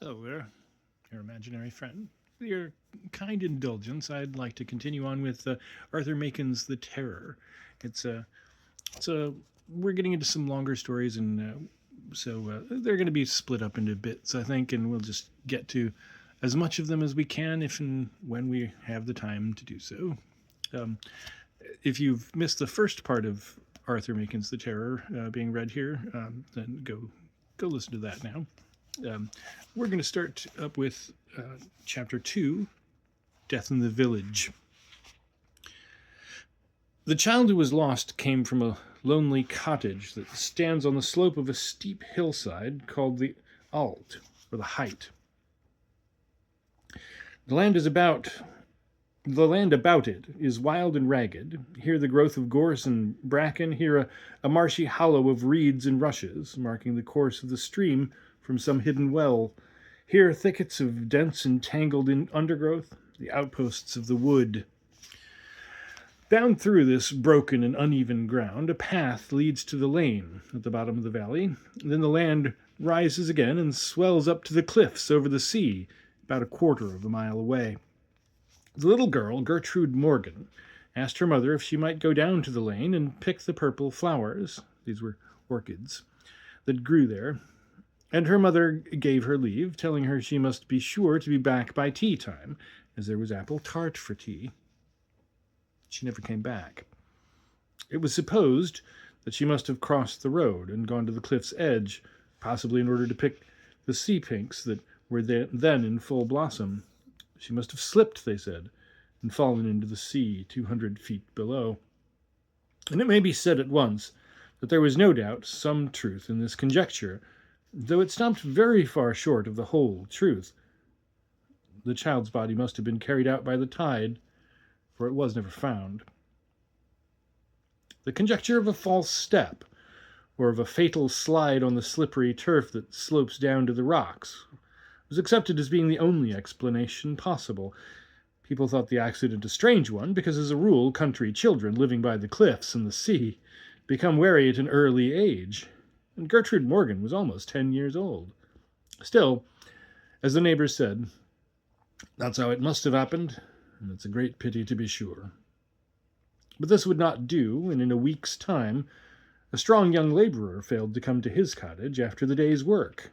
Hello there, your imaginary friend. With your kind indulgence, I'd like to continue on with Arthur Machen's The Terror. It's a, it's a, we're getting into some longer stories, and so they're going to be split up into bits, I think, and we'll just get to as much of them as we can if and when we have the time to do so. Um, if you've missed the first part of Arthur Machen's The Terror being read here, then go listen to that now. Um, we're going to start up with chapter 2, Death in the Village. The child who was lost came from a lonely cottage that stands on the slope of a steep hillside called the Alt, or the Height. The land is about The land about it is wild and ragged. Here the growth of gorse and bracken, here a marshy hollow of reeds and rushes, marking the course of the stream from some hidden well. Here thickets of dense and tangled undergrowth, the outposts of the wood. Down through this broken and uneven ground, a path leads to the lane at the bottom of the valley. Then the land rises again and swells up to the cliffs over the sea, about a quarter of a mile away. The little girl, Gertrude Morgan, asked her mother if she might go down to the lane and pick the purple flowers, these were orchids, that grew there, and her mother gave her leave, telling her she must be sure to be back by tea time, as there was apple tart for tea. She never came back. It was supposed that she must have crossed the road and gone to the cliff's edge, possibly in order to pick the sea pinks that were then in full blossom. She must have slipped, they said, and fallen into the sea 200 feet below. And it may be said at once that there was no doubt some truth in this conjecture, though it stopped very far short of the whole truth. The child's body must have been carried out by the tide, for it was never found. The conjecture of a false step, or of a fatal slide on the slippery turf that slopes down to the rocks, was accepted as being the only explanation possible. People thought the accident a strange one, because as a rule country children living by the cliffs and the sea become wary at an early age, and Gertrude Morgan was almost 10 years old. Still, as the neighbors said, that's how it must have happened, and it's a great pity to be sure. But this would not do, and in a week's time a strong young laborer failed to come to his cottage after the day's work.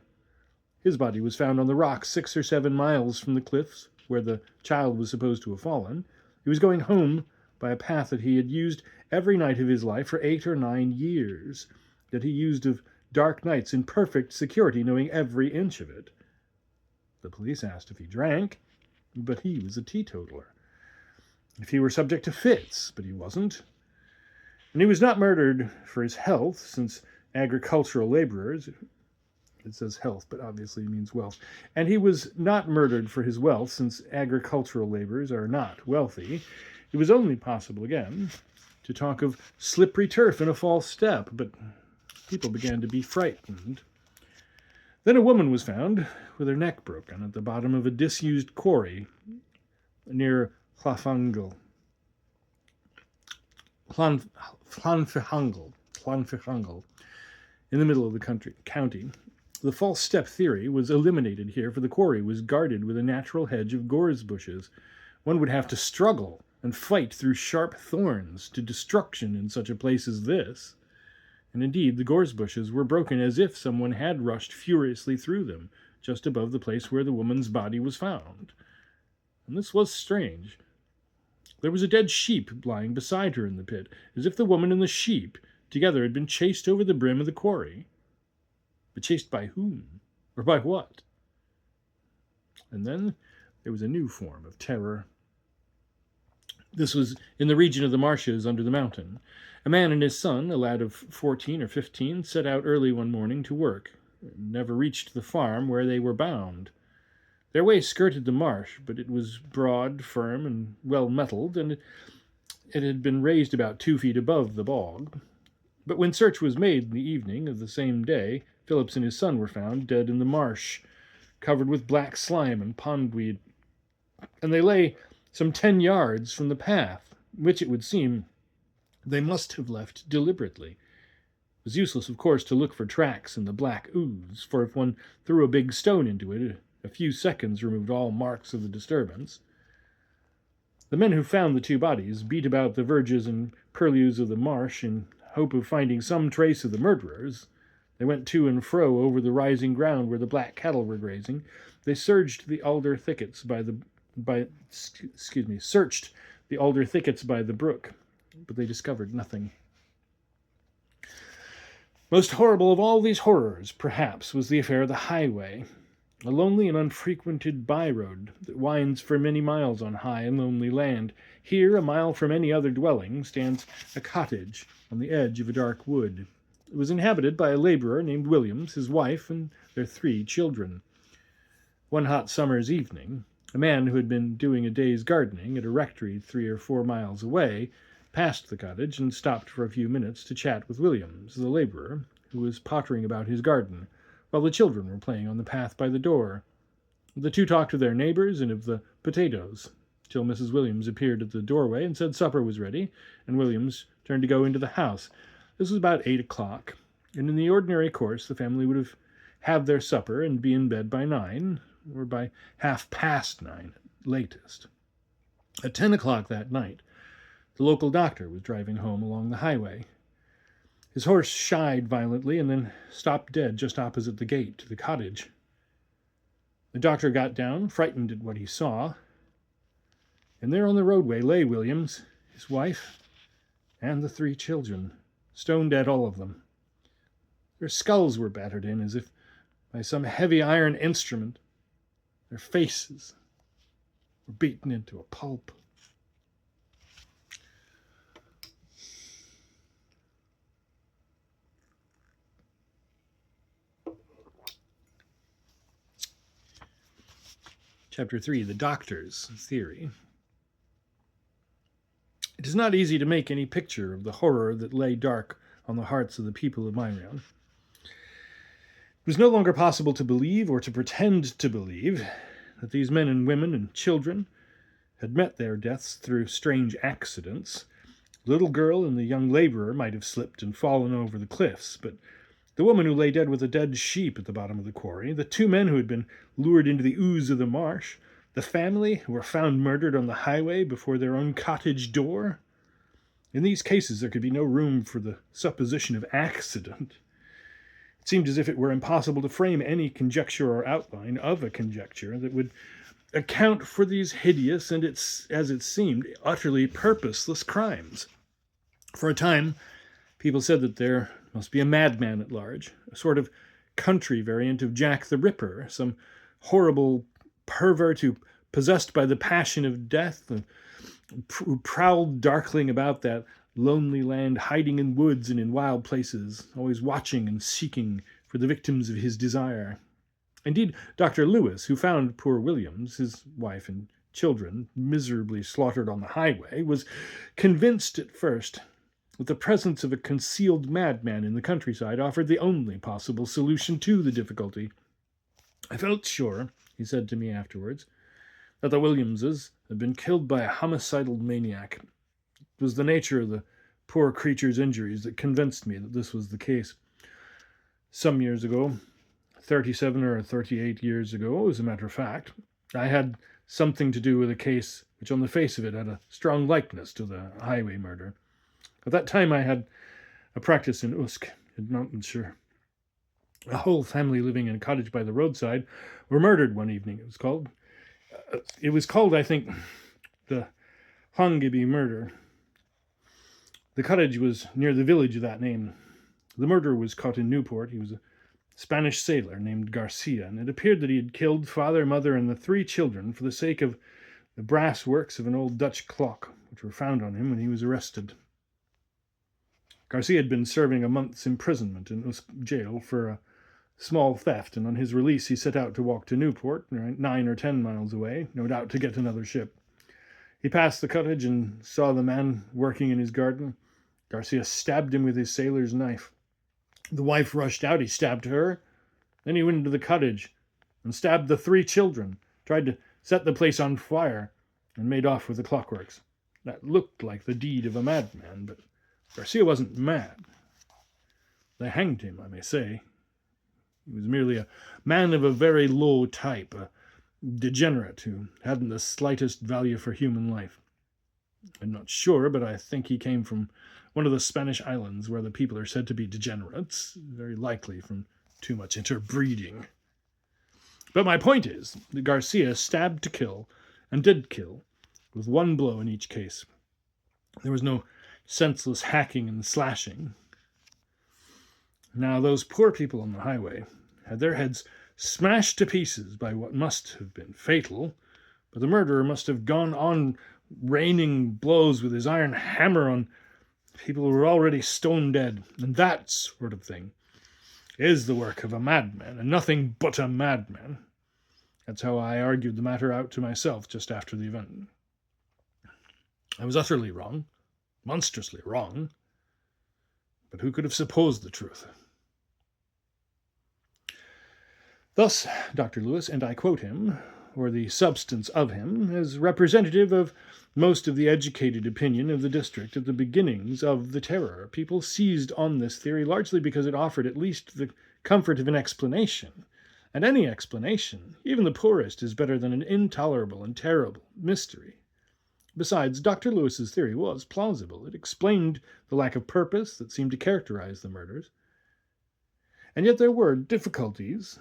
His body was found on the rocks 6 or 7 miles from the cliffs where the child was supposed to have fallen. He was going home by a path that he had used every night of his life for 8 or 9 years, that he used of dark nights in perfect security, knowing every inch of it. The police asked if he drank, but he was a teetotaler. If he were subject to fits, but he wasn't. And he was not murdered for his health, since agricultural laborers, it says health, but obviously it means wealth. And he was not murdered for his wealth, since agricultural laborers are not wealthy. It was only possible, again, to talk of slippery turf and a false step, but people began to be frightened. Then a woman was found with her neck broken at the bottom of a disused quarry near Llanfihangel, in the middle of the county. The false step theory was eliminated here, for the quarry was guarded with a natural hedge of gorse bushes. One would have to struggle and fight through sharp thorns to destruction in such a place as this. And indeed, the gorse bushes were broken as if someone had rushed furiously through them, just above the place where the woman's body was found. And this was strange. There was a dead sheep lying beside her in the pit, as if the woman and the sheep together had been chased over the brim of the quarry. But chased by whom? Or by what? And then there was a new form of terror. This was in the region of the marshes under the mountain. A man and his son, a lad of 14 or 15, set out early one morning to work, and never reached the farm where they were bound. Their way skirted the marsh, but it was broad, firm, and well metalled, and it had been raised about 2 feet above the bog. But when search was made in the evening of the same day, Phillips and his son were found dead in the marsh, covered with black slime and pondweed, and they lay some 10 yards from the path, which, it would seem, they must have left deliberately. It was useless, of course, to look for tracks in the black ooze, for if one threw a big stone into it, A few seconds removed all marks of the disturbance. The men who found the two bodies beat about the verges and purlieus of the marsh in hope of finding some trace of the murderers. They went to and fro over the rising ground where the black cattle were grazing. They searched the alder thickets by the brook, but they discovered nothing. Most horrible of all these horrors, perhaps, was the affair of the highway, a lonely and unfrequented by-road that winds for many miles on high and lonely land. Here, a mile from any other dwelling, stands a cottage on the edge of a dark wood. It was inhabited by a laborer named Williams, his wife, and their 3 children. One hot summer's evening, a man who had been doing a day's gardening at a rectory 3 or 4 miles away passed the cottage and stopped for a few minutes to chat with Williams, the laborer, who was pottering about his garden, while the children were playing on the path by the door. The 2 talked of their neighbors and of the potatoes, till Mrs. Williams appeared at the doorway and said supper was ready, and Williams turned to go into the house. This was about 8 o'clock, and in the ordinary course the family would have their supper and be in bed by 9, or by 9:30 at latest. At 10 o'clock that night, the local doctor was driving home along the highway. His horse shied violently and then stopped dead just opposite the gate to the cottage. The doctor got down, frightened at what he saw, and there on the roadway lay Williams, his wife, and the 3 children, stone dead, all of them. Their skulls were battered in as if by some heavy iron instrument. Their faces were beaten into a pulp. Chapter 3, The Doctor's Theory. It is not easy to make any picture of the horror that lay dark on the hearts of the people of Machen. It was no longer possible to believe, or to pretend to believe, that these men and women and children had met their deaths through strange accidents. The little girl and the young laborer might have slipped and fallen over the cliffs, but the woman who lay dead with a dead sheep at the bottom of the quarry, the 2 men who had been lured into the ooze of the marsh, the family who were found murdered on the highway before their own cottage door. In these cases there could be no room for the supposition of accident. It seemed as if it were impossible to frame any conjecture or outline of a conjecture that would account for these hideous and, as it seemed, utterly purposeless crimes. For a time, people said that there must be a madman at large, a sort of country variant of Jack the Ripper, some horrible pervert who, possessed by the passion of death, who prowled darkling about that lonely land, hiding in woods and in wild places, always watching and seeking for the victims of his desire. Indeed, Dr. Lewis, who found poor Williams, his wife and children, miserably slaughtered on the highway, was convinced at first that the presence of a concealed madman in the countryside offered the only possible solution to the difficulty. I felt sure, he said to me afterwards, that the Williamses had been killed by a homicidal maniac. It was the nature of the poor creature's injuries that convinced me that this was the case. Some years ago, 37 or 38 years ago, as a matter of fact, I had something to do with a case which on the face of it had a strong likeness to the highway murder. At that time I had a practice in Usk, in Mountainshire. A whole family living in a cottage by the roadside were murdered one evening, it was called, I think, the Hongiby murder. The cottage was near the village of that name. The murderer was caught in Newport. He was a Spanish sailor named Garcia, and it appeared that he had killed father, mother, and the 3 children for the sake of the brass works of an old Dutch clock, which were found on him when he was arrested. Garcia had been serving a month's imprisonment in Usk jail for a small theft, and on his release he set out to walk to Newport, 9 or 10 miles away, no doubt to get another ship. He passed the cottage and saw the man working in his garden. Garcia stabbed him with his sailor's knife. The wife rushed out, he stabbed her. Then he went into the cottage and stabbed the 3 children, tried to set the place on fire, and made off with the clockworks. That looked like the deed of a madman, but Garcia wasn't mad. They hanged him, I may say. He was merely a man of a very low type, a degenerate who hadn't the slightest value for human life. I'm not sure, but I think he came from one of the Spanish islands where the people are said to be degenerates, very likely from too much interbreeding. But my point is that Garcia stabbed to kill, and did kill, with one blow in each case. There was no senseless hacking and slashing. Now, those poor people on the highway had their heads smashed to pieces by what must have been fatal, but the murderer must have gone on raining blows with his iron hammer on people who were already stone dead, and that sort of thing is the work of a madman, and nothing but a madman. That's how I argued the matter out to myself just after the event. I was utterly wrong, monstrously wrong, but who could have supposed the truth? Thus, Dr. Lewis, and I quote him, or the substance of him, as representative of most of the educated opinion of the district at the beginnings of the terror. People seized on this theory largely because it offered at least the comfort of an explanation. And any explanation, even the poorest, is better than an intolerable and terrible mystery. Besides, Dr. Lewis's theory was plausible. It explained the lack of purpose that seemed to characterize the murders. And yet there were difficulties,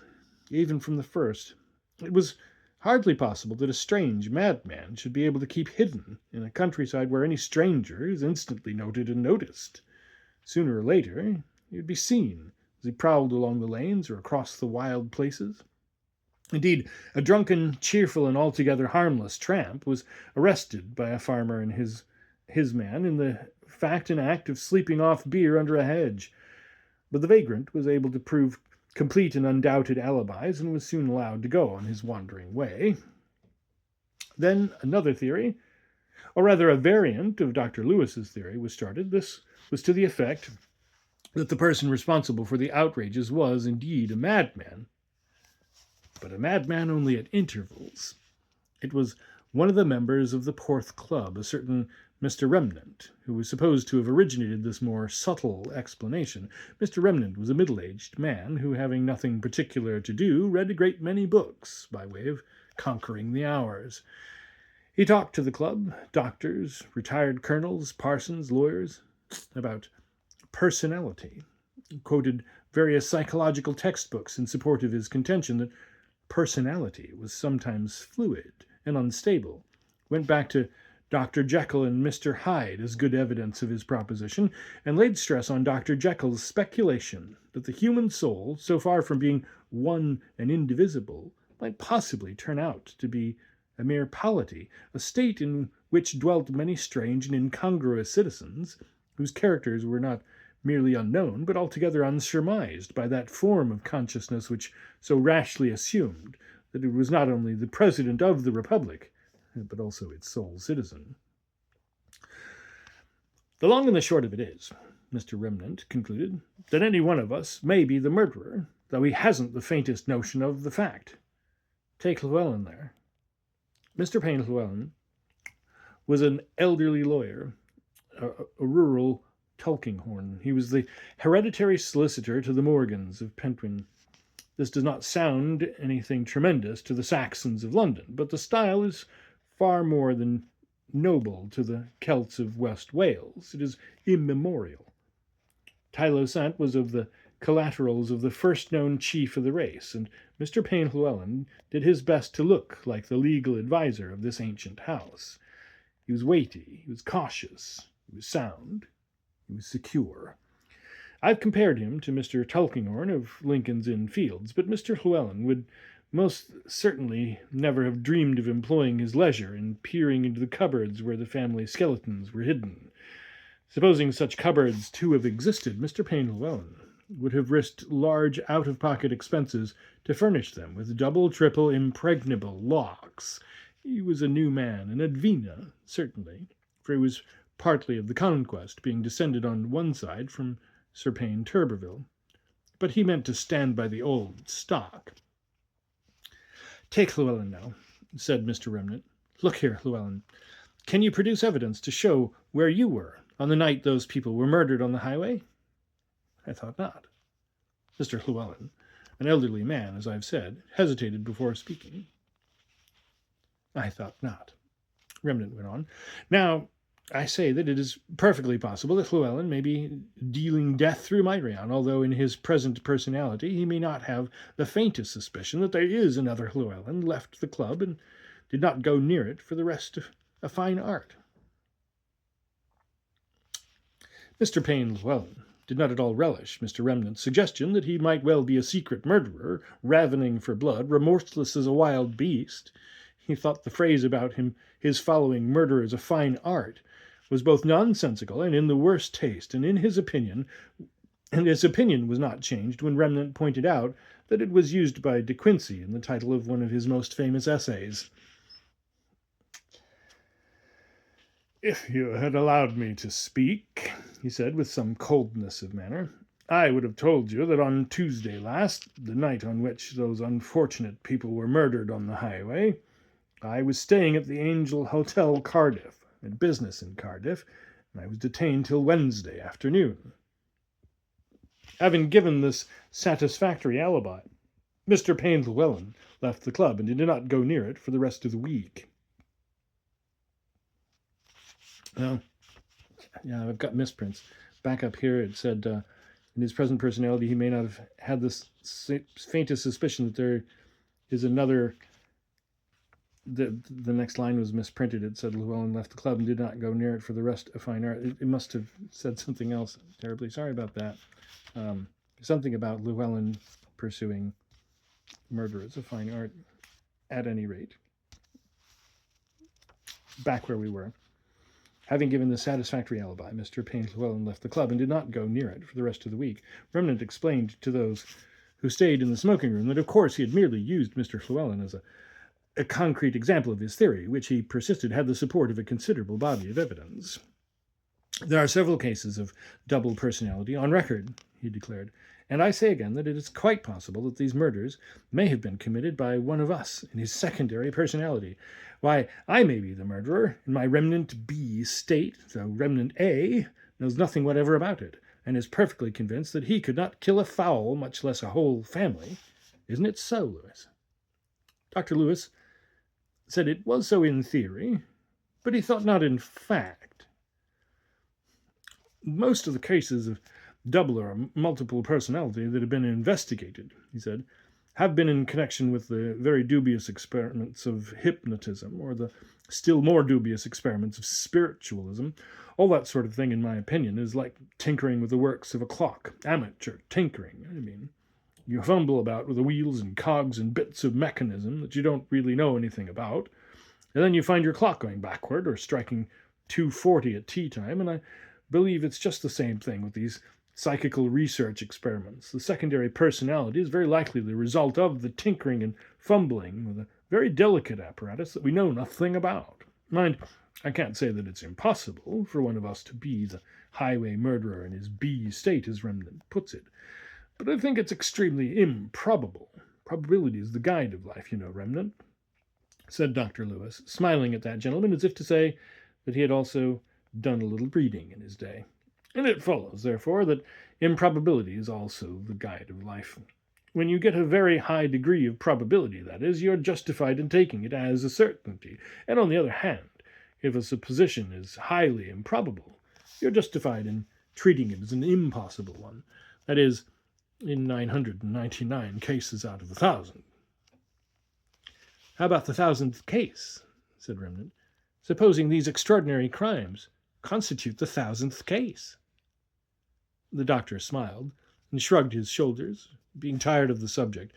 even from the first. It was hardly possible that a strange madman should be able to keep hidden in a countryside where any stranger is instantly noted and noticed. Sooner or later, he would be seen as he prowled along the lanes or across the wild places. Indeed, a drunken, cheerful, and altogether harmless tramp was arrested by a farmer and his man in the fact and act of sleeping off beer under a hedge. But the vagrant was able to prove complete and undoubted alibis and was soon allowed to go on his wandering way. Then another theory, or rather a variant of Dr. Lewis's theory, was started. This was to the effect that the person responsible for the outrages was indeed a madman, but a madman only at intervals. It was one of the members of the Porth Club, a certain Mr. Remnant, who was supposed to have originated this more subtle explanation. Mr. Remnant was a middle-aged man who, having nothing particular to do, read a great many books by way of conquering the hours. He talked to the club, doctors, retired colonels, parsons, lawyers, about personality. He quoted various psychological textbooks in support of his contention that personality was sometimes fluid and unstable. Went back to Dr. Jekyll and Mr. Hyde as good evidence of his proposition, and laid stress on Dr. Jekyll's speculation that the human soul, so far from being one and indivisible, might possibly turn out to be a mere polity, a state in which dwelt many strange and incongruous citizens, whose characters were not merely unknown, but altogether unsurmised by that form of consciousness which so rashly assumed that it was not only the President of the Republic, but also its sole citizen. The long and the short of it is, Mr. Remnant concluded, that any one of us may be the murderer, though he hasn't the faintest notion of the fact. Take Llewellyn there. Mr. Payne Llewellyn was an elderly lawyer, a rural Tulkinghorn. He was the hereditary solicitor to the Morgans of Pentwyn. This does not sound anything tremendous to the Saxons of London, but the style is far more than noble to the Celts of West Wales. It is immemorial. Tylo Sant was of the collaterals of the first known chief of the race, and Mr. Payne Llewellyn did his best to look like the legal adviser of this ancient house. He was weighty, he was cautious, he was sound, he was secure. I've compared him to Mr. Tulkinghorn of Lincoln's Inn Fields, but Mr. Llewellyn would most certainly never have dreamed of employing his leisure in peering into the cupboards where the family skeletons were hidden. Supposing such cupboards to have existed, Mr. Payne Llewellyn would have risked large out-of-pocket expenses to furnish them with double, triple, impregnable locks. He was a new man, an Advena, certainly, for he was partly of the conquest, being descended on one side from Sir Payne Turberville. But he meant to stand by the old stock. Take Llewellyn now, said Mr. Remnant. Look here, Llewellyn. Can you produce evidence to show where you were on the night those people were murdered on the highway? I thought not. Mr. Llewellyn, an elderly man, as I've said, hesitated before speaking. I thought not. Remnant went on. Now, I say that it is perfectly possible that Llewellyn may be dealing death through Myrion, although in his present personality he may not have the faintest suspicion that there is another Llewellyn left the club and did not go near it for the rest of a fine art. Mr. Payne Llewellyn did not at all relish Mr. Remnant's suggestion that he might well be a secret murderer, ravening for blood, remorseless as a wild beast. He thought the phrase about his following murder as a fine art was both nonsensical and in the worst taste, and his opinion was not changed when Remnant pointed out that it was used by De Quincey in the title of one of his most famous essays. "If you had allowed me to speak," he said with some coldness of manner, "I would have told you that on Tuesday last, the night on which those unfortunate people were murdered on the highway, I was staying at the Angel Hotel, Cardiff, at business in Cardiff, and I was detained till Wednesday afternoon." Having given this satisfactory alibi, Mr. Payne Llewellyn left the club and did not go near it for the rest of the week. Well, yeah, I've got misprints. Back up here it said, in his present personality, he may not have had the faintest suspicion that there is another. The next line was misprinted. It said Llewellyn left the club and did not go near it for the rest of fine art. It must have said something else. Terribly sorry about that. Something about Llewellyn pursuing murder as a fine art. At any rate, back where we were. Having given the satisfactory alibi, Mr. Payne Llewellyn left the club and did not go near it for the rest of the week. Remnant explained to those who stayed in the smoking room that of course he had merely used Mr. Llewellyn as a concrete example of his theory, which he persisted had the support of a considerable body of evidence. "There are several cases of double personality on record," he declared, "and I say again that it is quite possible that these murders may have been committed by one of us in his secondary personality. Why, I may be the murderer in my Remnant B state, though Remnant A knows nothing whatever about it, and is perfectly convinced that he could not kill a fowl, much less a whole family. Isn't it so, Lewis?" Dr. Lewis said it was so in theory, but he thought not in fact. "Most of the cases of double or multiple personality that have been investigated," he said, "have been in connection with the very dubious experiments of hypnotism, or the still more dubious experiments of spiritualism. All that sort of thing, in my opinion, is like tinkering with the works of a clock. Amateur tinkering, I mean. You fumble about with the wheels and cogs and bits of mechanism that you don't really know anything about, and then you find your clock going backward or striking 2:40 at tea time, and I believe it's just the same thing with these psychical research experiments. The secondary personality is very likely the result of the tinkering and fumbling with a very delicate apparatus that we know nothing about. Mind, I can't say that it's impossible for one of us to be the highway murderer in his B state, as Remnant puts it, but I think it's extremely improbable. Probability is the guide of life, you know, Remnant," said Dr. Lewis, smiling at that gentleman as if to say that he had also done a little reading in his day. "And it follows, therefore, that improbability is also the guide of life. When you get a very high degree of probability, that is, you're justified in taking it as a certainty. And on the other hand, if a supposition is highly improbable, you're justified in treating it as an impossible one. That is, in 999 cases out of 1,000. "How about the 1,000th case?" said Remnant. "Supposing these extraordinary crimes constitute the 1,000th case?" The doctor smiled and shrugged his shoulders, being tired of the subject.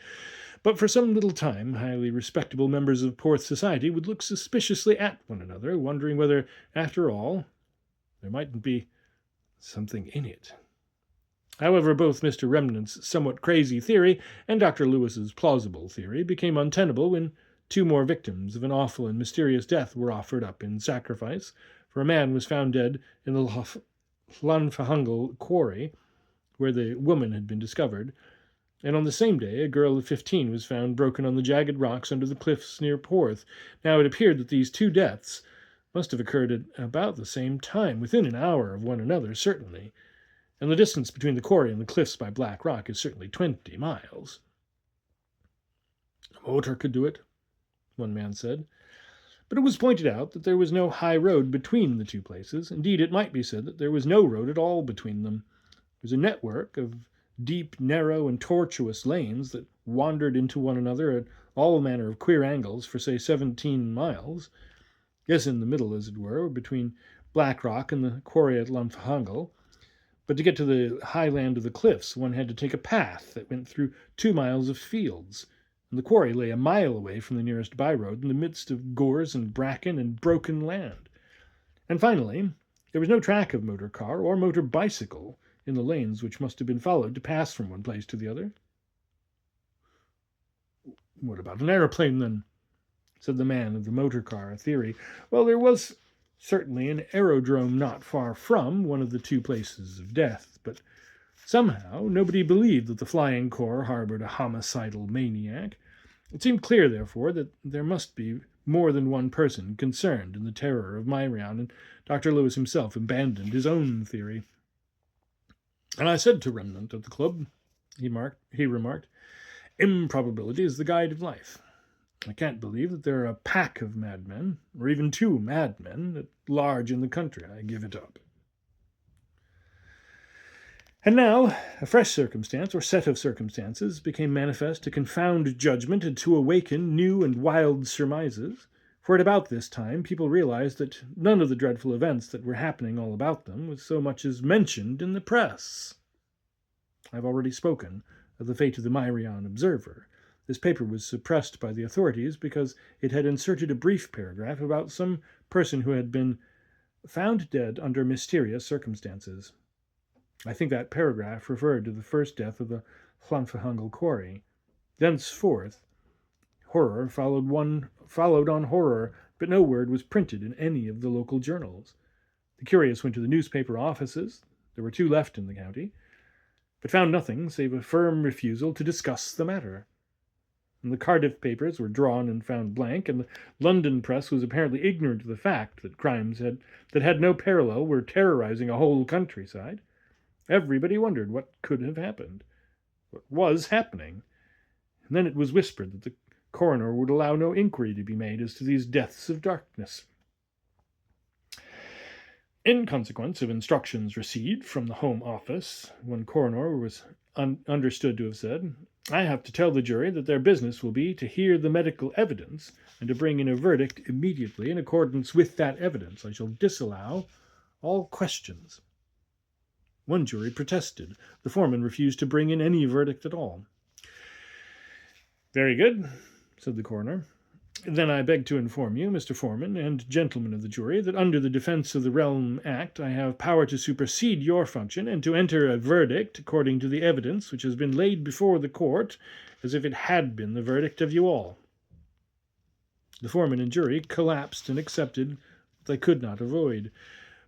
But for some little time, highly respectable members of Porth society would look suspiciously at one another, wondering whether, after all, there mightn't be something in it. However, both Mr. Remnant's somewhat crazy theory and Dr. Lewis's plausible theory became untenable when 2 more victims of an awful and mysterious death were offered up in sacrifice, for a man was found dead in the Llanfihangel quarry, where the woman had been discovered, and on the same day a girl of 15 was found broken on the jagged rocks under the cliffs near Porth. Now it appeared that these 2 deaths must have occurred at about the same time, within an hour of one another, certainly, and the distance between the quarry and the cliffs by Black Rock is certainly 20 miles. "A motor could do it," one man said. But it was pointed out that there was no high road between the two places. Indeed, it might be said that there was no road at all between them. There was a network of deep, narrow, and tortuous lanes that wandered into one another at all manner of queer angles for, say, 17 miles. Yes, in the middle, as it were, between Blackrock and the quarry at Llanfihangel. But to get to the highland of the cliffs, one had to take a path that went through 2 miles of fields, and the quarry lay a mile away from the nearest byroad in the midst of gorse and bracken and broken land. And finally, there was no track of motor car or motor bicycle in the lanes which must have been followed to pass from one place to the other. What about an aeroplane, then? Said the man of the motor car theory. Well, there was certainly an aerodrome not far from one of the two places of death, but somehow nobody believed that the Flying Corps harbored a homicidal maniac. It seemed clear, therefore, that there must be more than one person concerned in the terror of Myrion, and Dr. Lewis himself abandoned his own theory. And I said to Remnant at the club, he remarked, improbability is the guide of life. I can't believe that there are a pack of madmen, or even 2 madmen, at large in the country. I give it up. And now a fresh circumstance, or set of circumstances, became manifest to confound judgment and to awaken new and wild surmises. For at about this time people realized that none of the dreadful events that were happening all about them was so much as mentioned in the press. I have already spoken of the fate of the Myrion Observer. This paper was suppressed by the authorities because it had inserted a brief paragraph about some person who had been found dead under mysterious circumstances. I think that paragraph referred to the first death of the Llanfihangel quarry. Thenceforth, horror followed on horror, but no word was printed in any of the local journals. The curious went to the newspaper offices, there were 2 left in the county, but found nothing save a firm refusal to discuss the matter. And the Cardiff papers were drawn and found blank, and the London press was apparently ignorant of the fact that crimes that had no parallel were terrorizing a whole countryside. Everybody wondered what could have happened, what was happening. And then it was whispered that the coroner would allow no inquiry to be made as to these deaths of darkness. In consequence of instructions received from the Home Office, one coroner was understood to have said, I have to tell the jury that their business will be to hear the medical evidence and to bring in a verdict immediately in accordance with that evidence. I shall disallow all questions. One jury protested. The foreman refused to bring in any verdict at all. Very good, said the coroner. Then I beg to inform you, Mr. Foreman, and gentlemen of the jury, that under the Defence of the Realm Act I have power to supersede your function and to enter a verdict according to the evidence which has been laid before the court as if it had been the verdict of you all. The foreman and jury collapsed and accepted what they could not avoid.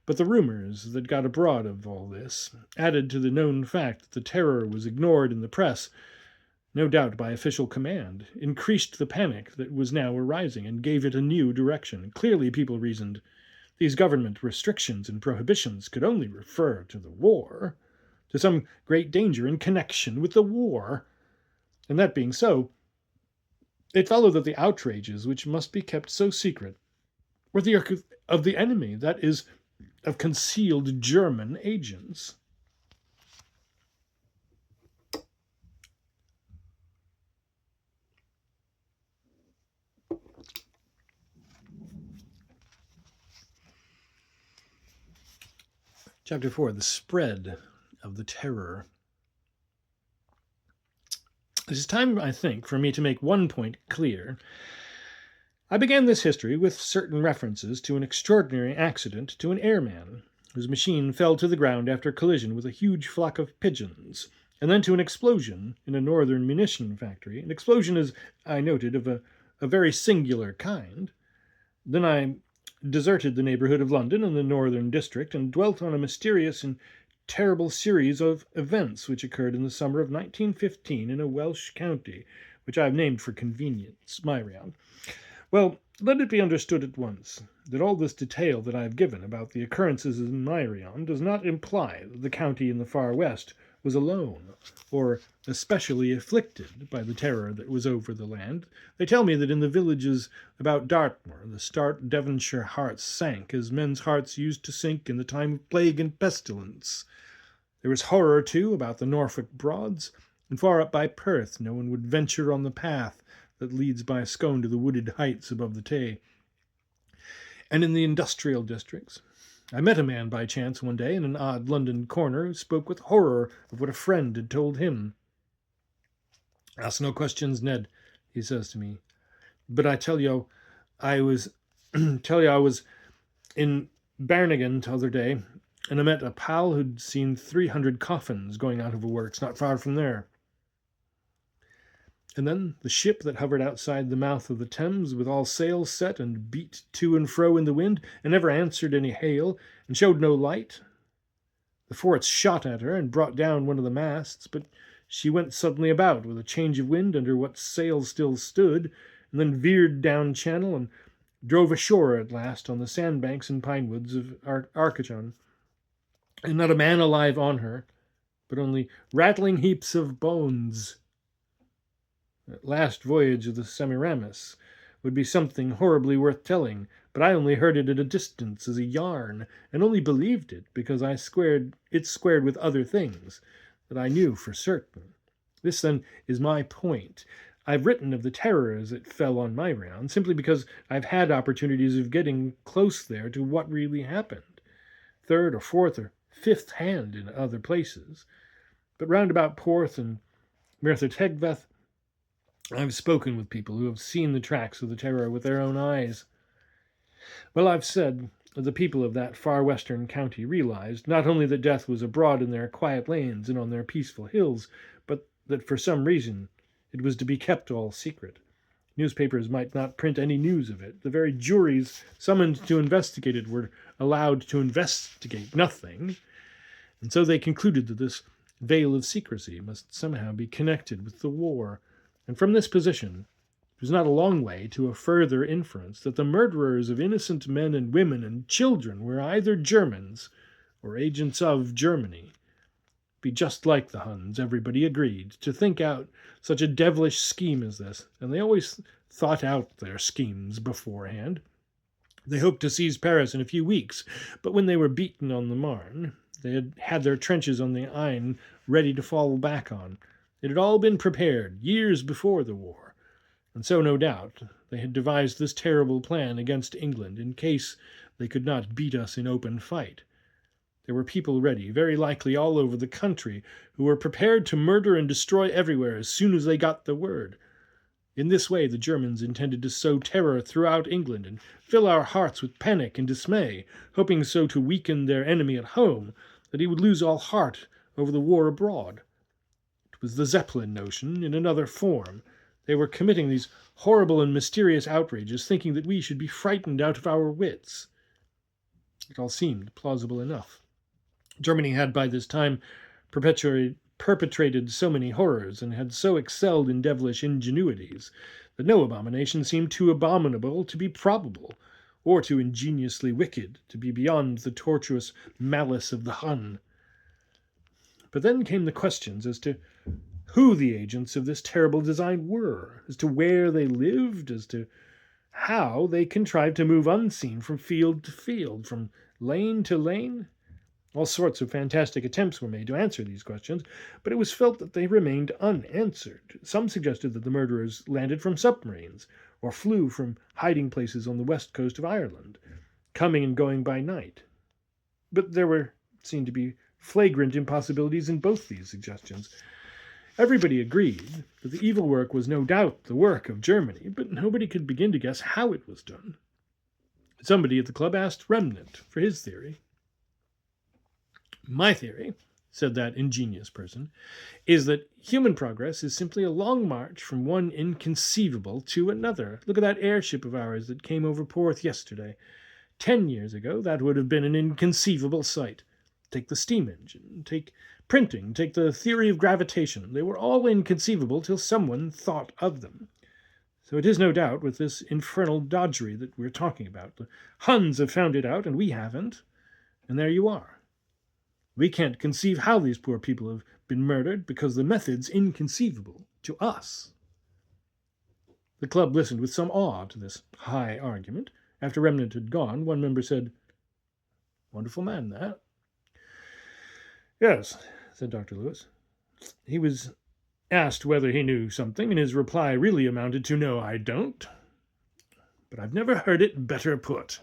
But the rumours that got abroad of all this, added to the known fact that the terror was ignored in the press, no doubt by official command, increased the panic that was now arising and gave it a new direction. Clearly, people reasoned, these government restrictions and prohibitions could only refer to the war, to some great danger in connection with the war. And that being so, it followed that the outrages which must be kept so secret were the work of the enemy, that is, of concealed German agents. Chapter 4, the spread of the terror. It is time, I think, for me to make one point clear. I began this history with certain references to an extraordinary accident to an airman, whose machine fell to the ground after collision with a huge flock of pigeons, and then to an explosion in a northern munition factory. An explosion, as I noted, of a very singular kind. Then I deserted the neighbourhood of London and the northern district, and dwelt on a mysterious and terrible series of events which occurred in the summer of 1915 in a Welsh county, which I have named for convenience Myrion. Well, let it be understood at once that all this detail that I have given about the occurrences in Myrion does not imply that the county in the far west was alone, or especially afflicted by the terror that was over the land. They tell me that in the villages about Dartmoor, the stark Devonshire hearts sank as men's hearts used to sink in the time of plague and pestilence. There was horror, too, about the Norfolk Broads, and far up by Perth no one would venture on the path that leads by Scone to the wooded heights above the Tay. And in the industrial districts, I met a man by chance one day in an odd London corner who spoke with horror of what a friend had told him. "Ask no questions, Ned," he says to me, "but I tell you, I was in Barnigan t'other day, and I met a pal who'd seen 300 coffins going out of a works not far from there. And then the ship that hovered outside the mouth of the Thames with all sails set and beat to and fro in the wind and never answered any hail and showed no light. The forts shot at her and brought down one of the masts, but she went suddenly about with a change of wind under what sails still stood, and then veered down channel and drove ashore at last on the sandbanks and pine woods of Arcachon. And not a man alive on her, but only rattling heaps of bones. That last voyage of the Semiramis would be something horribly worth telling, but I only heard it at a distance as a yarn, and only believed it because it squared with other things that I knew for certain. This, then, is my point. I've written of the terror as it fell on my round, simply because I've had opportunities of getting close there to what really happened, third or fourth or fifth hand in other places. But round about Porth and Merthyr Tegveth, I've spoken with people who have seen the tracks of the terror with their own eyes. Well, I've said that the people of that far western county realized not only that death was abroad in their quiet lanes and on their peaceful hills, but that for some reason it was to be kept all secret. Newspapers might not print any news of it. The very juries summoned to investigate it were allowed to investigate nothing, and so they concluded that this veil of secrecy must somehow be connected with the war. And from this position, it was not a long way to a further inference that the murderers of innocent men and women and children were either Germans or agents of Germany. Be just like the Huns, everybody agreed, to think out such a devilish scheme as this, and they always thought out their schemes beforehand. They hoped to seize Paris in a few weeks, but when they were beaten on the Marne, they had had their trenches on the Aisne ready to fall back on. It had all been prepared years before the war, and so, no doubt, they had devised this terrible plan against England in case they could not beat us in open fight. There were people ready, very likely all over the country, who were prepared to murder and destroy everywhere as soon as they got the word. In this way the Germans intended to sow terror throughout England and fill our hearts with panic and dismay, hoping so to weaken their enemy at home that he would lose all heart over the war abroad. It was the Zeppelin notion in another form. They were committing these horrible and mysterious outrages, thinking that we should be frightened out of our wits. It all seemed plausible enough. Germany had by this time perpetrated so many horrors and had so excelled in devilish ingenuities that no abomination seemed too abominable to be probable, or too ingeniously wicked to be beyond the tortuous malice of the Hun. But then came the questions as to who the agents of this terrible design were, as to where they lived, as to how they contrived to move unseen from field to field, from lane to lane. All sorts of fantastic attempts were made to answer these questions, but it was felt that they remained unanswered. Some suggested that the murderers landed from submarines, or flew from hiding places on the west coast of Ireland, coming and going by night. But there seemed to be flagrant impossibilities in both these suggestions. Everybody agreed that the evil work was no doubt the work of Germany, but nobody could begin to guess how it was done. Somebody at the club asked Remnant for his theory. "My theory," said that ingenious person, "is that human progress is simply a long march from one inconceivable to another. Look at that airship of ours that came over Porth yesterday. 10 years ago, that would have been an inconceivable sight. Take the steam engine, take printing, take the theory of gravitation. They were all inconceivable till someone thought of them. So it is no doubt with this infernal dodgery that we're talking about. The Huns have found it out, and we haven't. And there you are. We can't conceive how these poor people have been murdered because the method's inconceivable to us. The club listened with some awe to this high argument. After Remnant had gone, one member said, "Wonderful man, that." "Yes," said Dr. Lewis. He was asked whether he knew something, and his reply really amounted to, "No, I don't. But I've never heard it better put."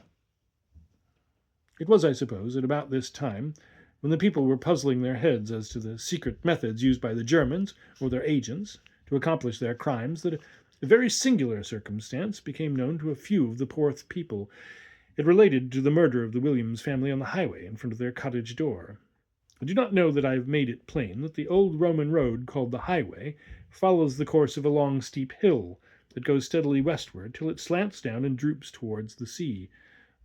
It was, I suppose, at about this time, when the people were puzzling their heads as to the secret methods used by the Germans or their agents to accomplish their crimes, that a very singular circumstance became known to a few of the Porth people. It related to the murder of the Williams family on the highway in front of their cottage door. I do not know that I have made it plain that the old Roman road called the highway follows the course of a long steep hill that goes steadily westward till it slants down and droops towards the sea.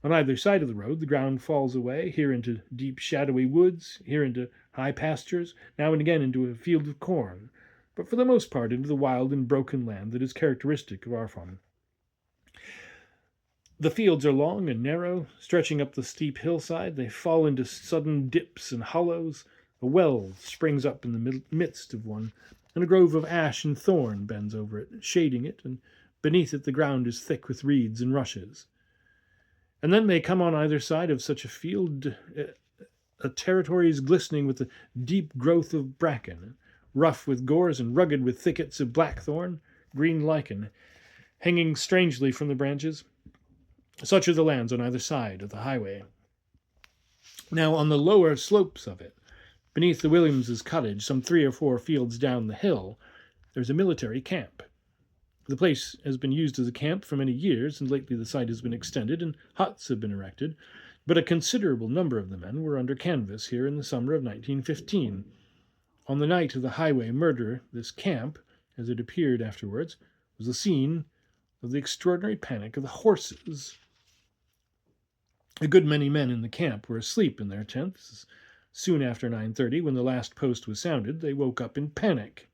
On either side of the road the ground falls away, here into deep shadowy woods, here into high pastures, now and again into a field of corn, but for the most part into the wild and broken land that is characteristic of our farm. The fields are long and narrow, stretching up the steep hillside. They fall into sudden dips and hollows. A well springs up in the midst of one, and a grove of ash and thorn bends over it, shading it, and beneath it the ground is thick with reeds and rushes. And then they come on either side of such a field, a territory is glistening with the deep growth of bracken, rough with gorse and rugged with thickets of blackthorn, green lichen, hanging strangely from the branches. Such are the lands on either side of the highway. Now, on the lower slopes of it, beneath the Williamses' cottage, some 3 or 4 fields down the hill, there is a military camp. The place has been used as a camp for many years, and lately the site has been extended and huts have been erected, but a considerable number of the men were under canvas here in the summer of 1915. On the night of the highway murder, this camp, as it appeared afterwards, was the scene of the extraordinary panic of the horses. A good many men in the camp were asleep in their tents. Soon after 9:30, when the last post was sounded, they woke up in panic.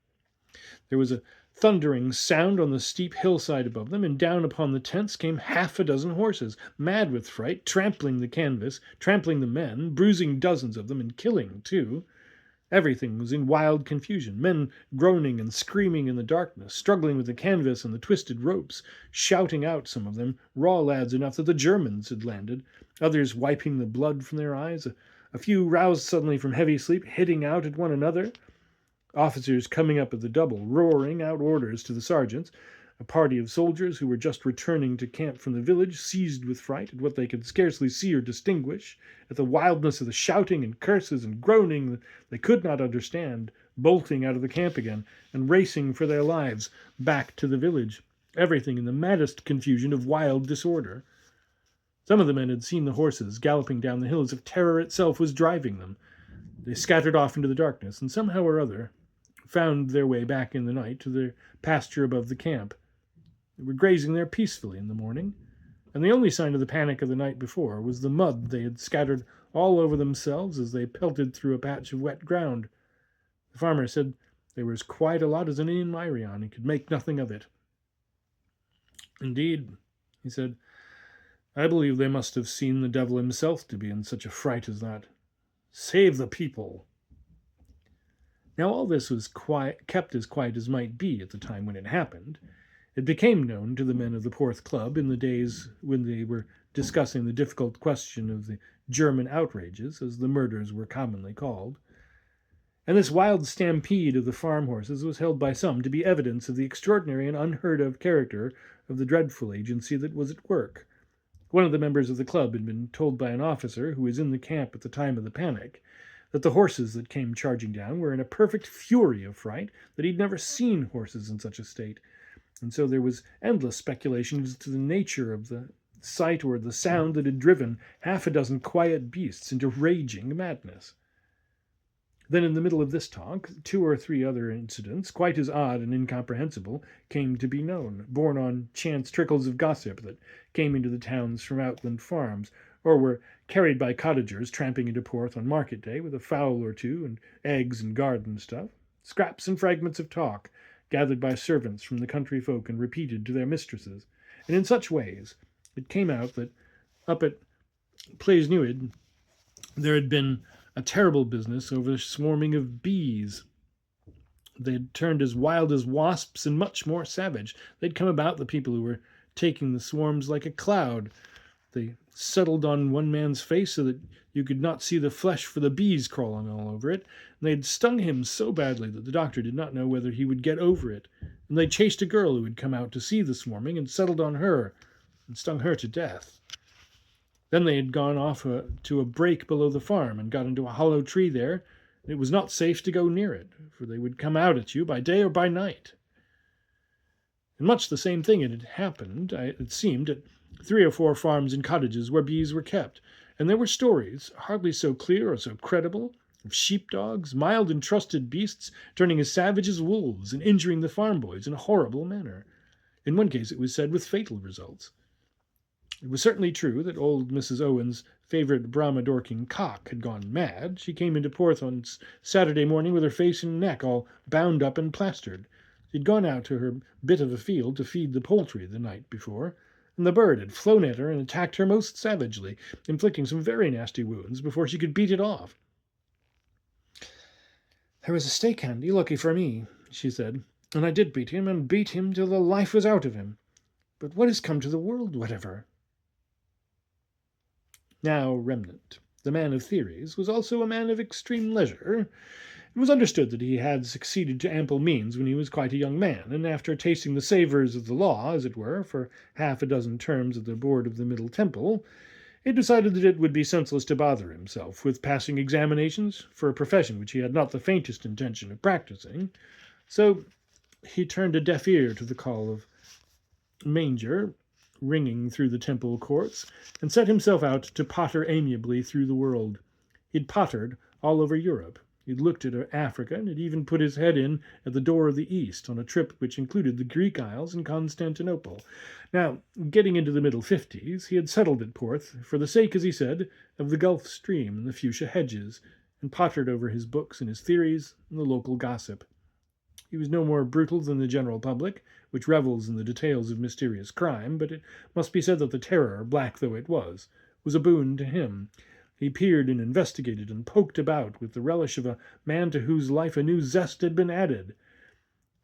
There was a thundering sound on the steep hillside above them, and down upon the tents came 6 horses, mad with fright, trampling the canvas, trampling the men, bruising dozens of them, and killing, too. Everything was in wild confusion, men groaning and screaming in the darkness, struggling with the canvas and the twisted ropes, shouting out, some of them, raw lads enough that the Germans had landed, others wiping the blood from their eyes, a few roused suddenly from heavy sleep, hitting out at one another, officers coming up at the double, roaring out orders to the sergeants. A party of soldiers who were just returning to camp from the village, seized with fright at what they could scarcely see or distinguish, at the wildness of the shouting and curses and groaning they could not understand, bolting out of the camp again and racing for their lives back to the village, everything in the maddest confusion of wild disorder. Some of the men had seen the horses galloping down the hill as if terror itself was driving them. They scattered off into the darkness, and somehow or other found their way back in the night to their pasture above the camp. They were grazing there peacefully in the morning, and the only sign of the panic of the night before was the mud they had scattered all over themselves as they pelted through a patch of wet ground. The farmer said they were as quiet a lot as any in Myrion. He could make nothing of it. "Indeed," he said, "I believe they must have seen the devil himself to be in such a fright as that. Save the people!" Now all this was kept as quiet as might be at the time when it happened. It became known to the men of the Porth Club in the days when they were discussing the difficult question of the German outrages, as the murders were commonly called. And this wild stampede of the farm horses was held by some to be evidence of the extraordinary and unheard-of character of the dreadful agency that was at work. One of the members of the club had been told by an officer who was in the camp at the time of the panic that the horses that came charging down were in a perfect fury of fright, that he'd never seen horses in such a state. And so there was endless speculation as to the nature of the sight or the sound that had driven 6 quiet beasts into raging madness. Then in the middle of this talk, 2 or 3 other incidents, quite as odd and incomprehensible, came to be known, borne on chance trickles of gossip that came into the towns from outland farms, or were carried by cottagers tramping into Porth on market day with a fowl or 2 and eggs and garden stuff, scraps and fragments of talk, gathered by servants from the country folk and repeated to their mistresses. And in such ways it came out that up at Plaisnewid there had been a terrible business over the swarming of bees. They had turned as wild as wasps and much more savage. They'd come about the people who were taking the swarms like a cloud. They settled on one man's face so that you could not see the flesh for the bees crawling all over it. And they had stung him so badly that the doctor did not know whether he would get over it. And they chased a girl who had come out to see the swarming and settled on her and stung her to death. Then they had gone off to a break below the farm and got into a hollow tree there. And it was not safe to go near it, for they would come out at you by day or by night. And much the same thing had happened, it seemed, at 3 or 4 farms and cottages where bees were kept, and there were stories, hardly so clear or so credible, of sheepdogs, mild and trusted beasts, turning as savage as wolves and injuring the farm boys in a horrible manner. In one case it was said with fatal results. It was certainly true that old Mrs. Owen's favourite Brahma Dorking cock had gone mad. She came into Porth on Saturday morning with her face and neck all bound up and plastered. She had gone out to her bit of a field to feed the poultry the night before, and the bird had flown at her and attacked her most savagely, inflicting some very nasty wounds before she could beat it off. "There was a stake handy, lucky for me," she said, "and I did beat him till the life was out of him. But what has come to the world, whatever?" Now Remnant, the man of theories, was also a man of extreme leisure. It was understood that he had succeeded to ample means when he was quite a young man, and after tasting the savours of the law, as it were, for 6 terms at the board of the Middle Temple, he decided that it would be senseless to bother himself with passing examinations for a profession which he had not the faintest intention of practising. So he turned a deaf ear to the call of manger ringing through the temple courts, and set himself out to potter amiably through the world. He'd pottered all over Europe. He'd looked at Africa, and had even put his head in at the door of the East on a trip which included the Greek Isles and Constantinople. Now, getting into the middle 50s, he had settled at Porth for the sake, as he said, of the Gulf Stream and the fuchsia hedges, and pottered over his books and his theories and the local gossip. He was no more brutal than the general public, which revels in the details of mysterious crime, but it must be said that the terror, black though it was a boon to him. He peered and investigated and poked about with the relish of a man to whose life a new zest had been added.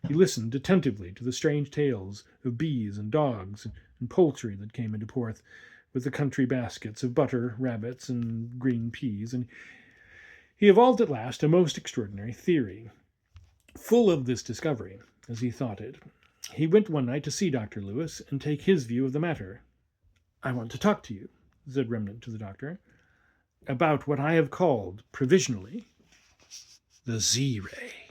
He listened attentively to the strange tales of bees and dogs and poultry that came into Porth, with the country baskets of butter, rabbits, and green peas, and he evolved at last a most extraordinary theory. Full of this discovery, as he thought it, he went one night to see Dr. Lewis and take his view of the matter. "I want to talk to you," said Remnant to the doctor, "about what I have called, provisionally, the Z-ray."